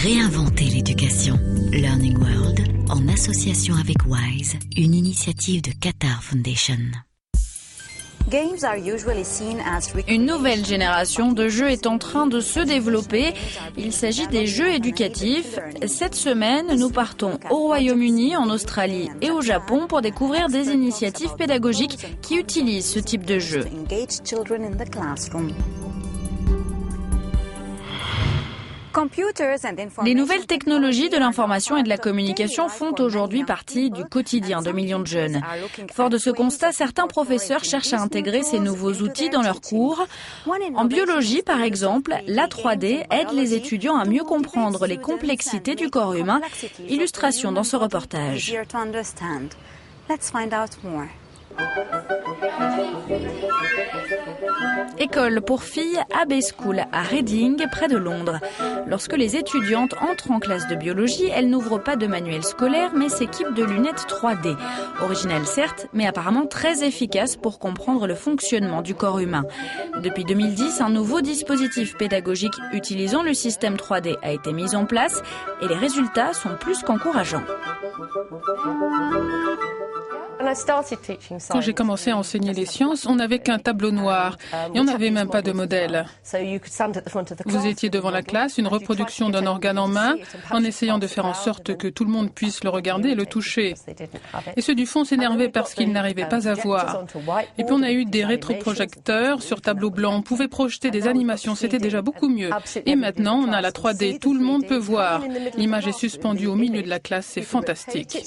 Réinventer l'éducation. Learning World, en association avec WISE, une initiative de Qatar Foundation. Une nouvelle génération de jeux est en train de se développer. Il s'agit des jeux éducatifs. Cette semaine, nous partons au Royaume-Uni, en Australie et au Japon pour découvrir des initiatives pédagogiques qui utilisent ce type de jeux. Les nouvelles technologies de l'information et de la communication font aujourd'hui partie du quotidien de millions de jeunes. Fort de ce constat, certains professeurs cherchent à intégrer ces nouveaux outils dans leurs cours. En biologie, par exemple, la 3D aide les étudiants à mieux comprendre les complexités du corps humain. Illustration dans ce reportage. École pour filles Abbey School à Reading, près de Londres. Lorsque les étudiantes entrent en classe de biologie, elles n'ouvrent pas de manuel scolaire, mais s'équipent de lunettes 3D. Originales certes, mais apparemment très efficaces pour comprendre le fonctionnement du corps humain. Depuis 2010, un nouveau dispositif pédagogique utilisant le système 3D a été mis en place et les résultats sont plus qu'encourageants. Quand j'ai commencé à enseigner les sciences, on n'avait qu'un tableau noir et on n'avait même pas de modèle. Vous étiez devant la classe, une reproduction d'un organe en main, en essayant de faire en sorte que tout le monde puisse le regarder et le toucher. Et ceux du fond s'énervaient parce qu'ils n'arrivaient pas à voir. Et puis on a eu des rétroprojecteurs sur tableau blanc, on pouvait projeter des animations, c'était déjà beaucoup mieux. Et maintenant, on a la 3D, tout le monde peut voir. L'image est suspendue au milieu de la classe, c'est fantastique.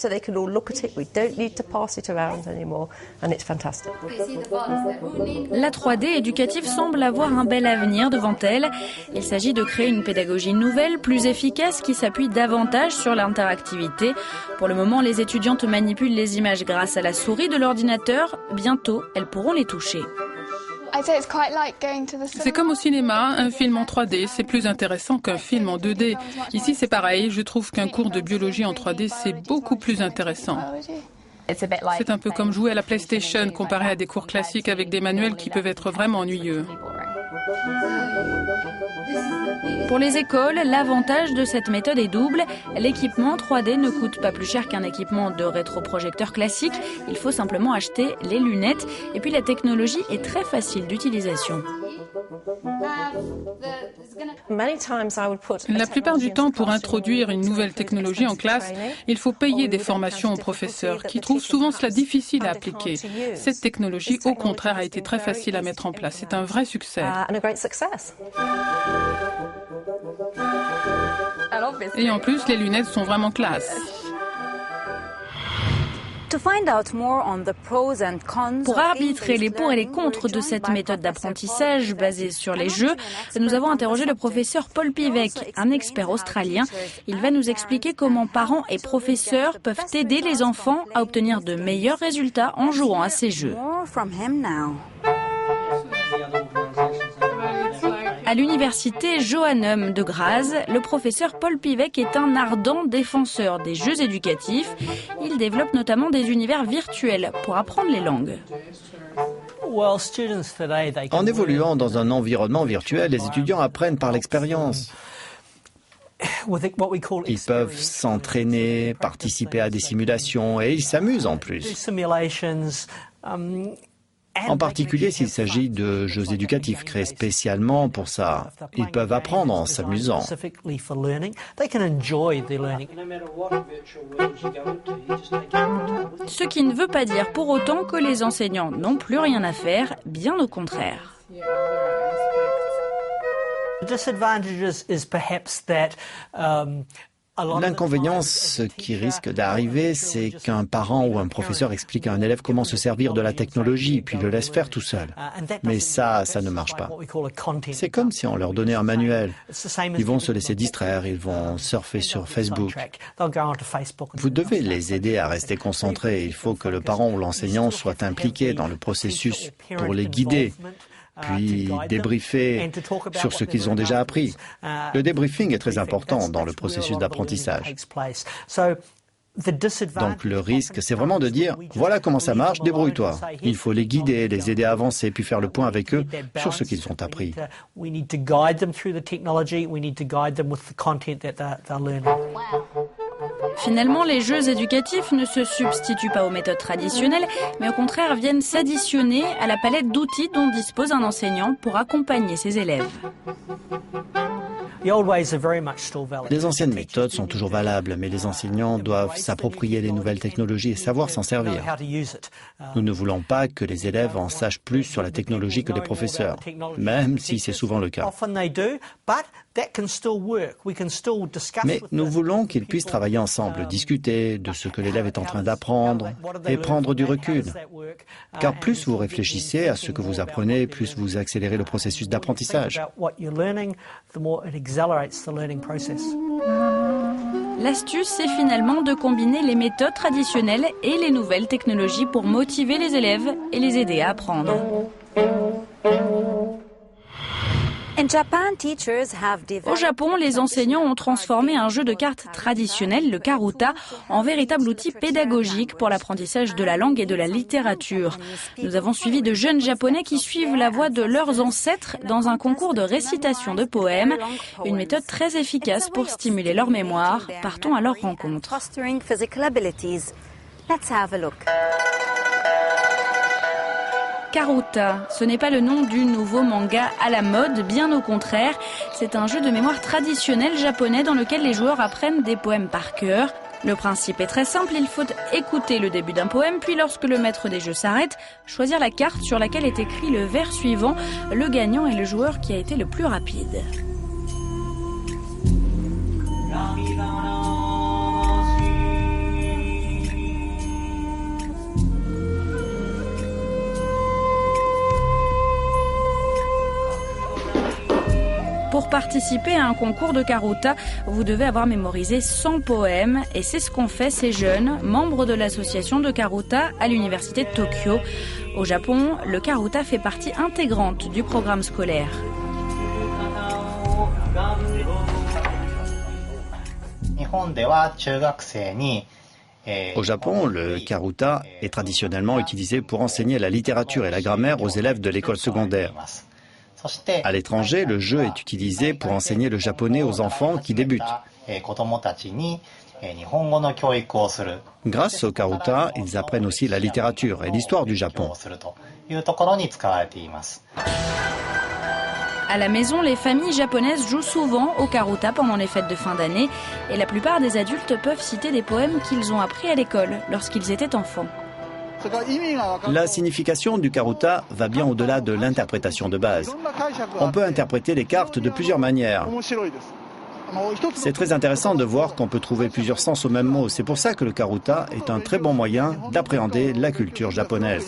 La 3D éducative semble avoir un bel avenir devant elle. Il s'agit de créer une pédagogie nouvelle, plus efficace, qui s'appuie davantage sur l'interactivité. Pour le moment, les étudiantes manipulent les images grâce à la souris de l'ordinateur. Bientôt, elles pourront les toucher. C'est comme au cinéma, un film en 3D, c'est plus intéressant qu'un film en 2D. Ici, c'est pareil, je trouve qu'un cours de biologie en 3D, c'est beaucoup plus intéressant. C'est un peu comme jouer à la PlayStation comparé à des cours classiques avec des manuels qui peuvent être vraiment ennuyeux. Pour les écoles, l'avantage de cette méthode est double. L'équipement 3D ne coûte pas plus cher qu'un équipement de rétroprojecteur classique. Il faut simplement acheter les lunettes. Et puis la technologie est très facile d'utilisation. La plupart du temps, pour introduire une nouvelle technologie en classe, il faut payer des formations aux professeurs qui trouvent souvent cela difficile à appliquer. Cette technologie, au contraire, a été très facile à mettre en place. C'est un vrai succès. Et en plus, les lunettes sont vraiment classe. Pour arbitrer les pour et les contre de cette méthode d'apprentissage basée sur les jeux, nous avons interrogé le professeur Paul Pivec, un expert australien. Il va nous expliquer comment parents et professeurs peuvent aider les enfants à obtenir de meilleurs résultats en jouant à ces jeux. À l'université Joannum de Graz, le professeur Paul Pivec est un ardent défenseur des jeux éducatifs. Il développe notamment des univers virtuels pour apprendre les langues. En évoluant dans un environnement virtuel, les étudiants apprennent par l'expérience. Ils peuvent s'entraîner, participer à des simulations et ils s'amusent en plus. En particulier s'il s'agit de jeux éducatifs créés spécialement pour ça. Ils peuvent apprendre en s'amusant. Ce qui ne veut pas dire pour autant que les enseignants n'ont plus rien à faire, bien au contraire. L'inconvénient, ce qui risque d'arriver, c'est qu'un parent ou un professeur explique à un élève comment se servir de la technologie, puis le laisse faire tout seul. Mais ça ne marche pas. C'est comme si on leur donnait un manuel. Ils vont se laisser distraire, ils vont surfer sur Facebook. Vous devez les aider à rester concentrés. Il faut que le parent ou l'enseignant soit impliqué dans le processus pour les guider, puis débriefer sur ce qu'ils ont déjà appris. Le débriefing est très important dans le processus d'apprentissage. Donc le risque, c'est vraiment de dire, voilà comment ça marche, débrouille-toi. Il faut les guider, les aider à avancer, puis faire le point avec eux sur ce qu'ils ont appris. Finalement, les jeux éducatifs ne se substituent pas aux méthodes traditionnelles, mais au contraire viennent s'additionner à la palette d'outils dont dispose un enseignant pour accompagner ses élèves. Les anciennes méthodes sont toujours valables, mais les enseignants doivent s'approprier les nouvelles technologies et savoir s'en servir. Nous ne voulons pas que les élèves en sachent plus sur la technologie que les professeurs, même si c'est souvent le cas. Mais nous voulons qu'ils puissent travailler ensemble, discuter de ce que l'élève est en train d'apprendre et prendre du recul. Car plus vous réfléchissez à ce que vous apprenez, plus vous accélérez le processus d'apprentissage. L'astuce, c'est finalement de combiner les méthodes traditionnelles et les nouvelles technologies pour motiver les élèves et les aider à apprendre. Au Japon, les enseignants ont transformé un jeu de cartes traditionnel, le karuta, en véritable outil pédagogique pour l'apprentissage de la langue et de la littérature. Nous avons suivi de jeunes Japonais qui suivent la voie de leurs ancêtres dans un concours de récitation de poèmes, une méthode très efficace pour stimuler leur mémoire. Partons à leur rencontre. Karuta, ce n'est pas le nom du nouveau manga à la mode, bien au contraire. C'est un jeu de mémoire traditionnel japonais dans lequel les joueurs apprennent des poèmes par cœur. Le principe est très simple, il faut écouter le début d'un poème, puis lorsque le maître des jeux s'arrête, choisir la carte sur laquelle est écrit le vers suivant. Le gagnant est le joueur qui a été le plus rapide. Pour participer à un concours de karuta, vous devez avoir mémorisé 100 poèmes et c'est ce qu'ont fait ces jeunes, membres de l'association de karuta à l'université de Tokyo. Au Japon, le karuta fait partie intégrante du programme scolaire. Au Japon, le karuta est traditionnellement utilisé pour enseigner la littérature et la grammaire aux élèves de l'école secondaire. À l'étranger, le jeu est utilisé pour enseigner le japonais aux enfants qui débutent. Grâce au karuta, ils apprennent aussi la littérature et l'histoire du Japon. À la maison, les familles japonaises jouent souvent au karuta pendant les fêtes de fin d'année et la plupart des adultes peuvent citer des poèmes qu'ils ont appris à l'école lorsqu'ils étaient enfants. La signification du karuta va bien au-delà de l'interprétation de base. On peut interpréter les cartes de plusieurs manières. C'est très intéressant de voir qu'on peut trouver plusieurs sens au même mot. C'est pour ça que le karuta est un très bon moyen d'appréhender la culture japonaise.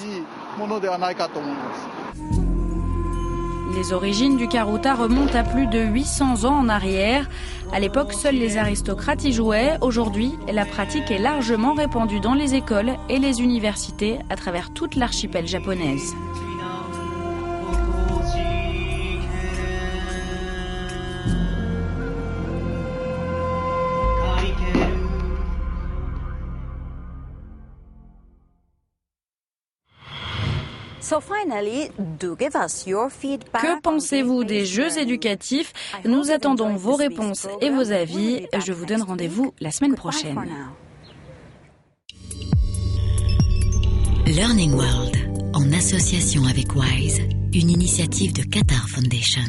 Les origines du karuta remontent à plus de 800 ans en arrière. À l'époque, seuls les aristocrates y jouaient. Aujourd'hui, la pratique est largement répandue dans les écoles et les universités à travers toute l'archipel japonaise. Que pensez-vous des jeux éducatifs? Nous attendons vos réponses et vos avis. Je vous donne rendez-vous la semaine prochaine. Learning World, en association avec WISE, une initiative de Qatar Foundation.